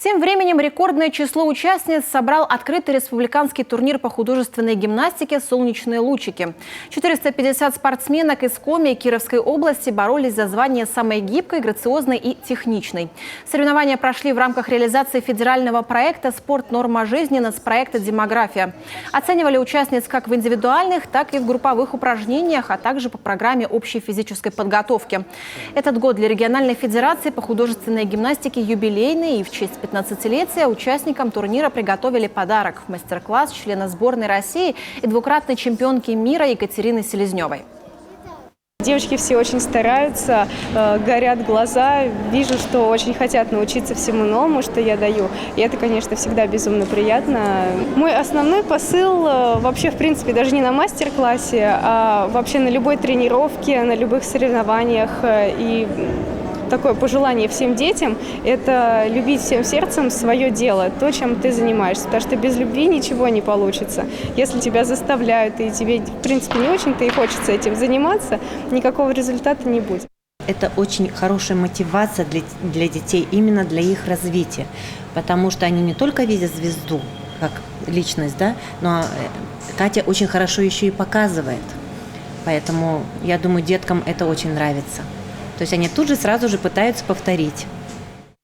Тем временем рекордное число участниц собрал открытый республиканский турнир по художественной гимнастике «Солнечные лучики». 450 спортсменок из Коми и Кировской области боролись за звание самой гибкой, грациозной и техничной. Соревнования прошли в рамках реализации федерального проекта «Спорт. Норма жизни» нацпроекта «Демография». Оценивали участниц как в индивидуальных, так и в групповых упражнениях, а также по программе общей физической подготовки. Этот год для региональной федерации по художественной гимнастике юбилейный, и в честь 15-летия участникам турнира приготовили подарок – мастер-класс члена сборной России и двукратной чемпионки мира Екатерины Селезневой. Девочки все очень стараются, горят глаза, вижу, что очень хотят научиться всему новому, что я даю. И это, конечно, всегда безумно приятно. Мой основной посыл вообще, в принципе, даже не на мастер-классе, а вообще на любой тренировке, на любых соревнованиях. И такое пожелание всем детям – это любить всем сердцем свое дело, то, чем ты занимаешься. Потому что без любви ничего не получится. Если тебя заставляют, и тебе, в принципе, не очень-то и хочется этим заниматься, никакого результата не будет. Это очень хорошая мотивация для детей, именно для их развития. Потому что они не только видят звезду, как личность, да, но Катя очень хорошо еще и показывает. Поэтому, я думаю, деткам это очень нравится. То есть они тут же сразу же пытаются повторить.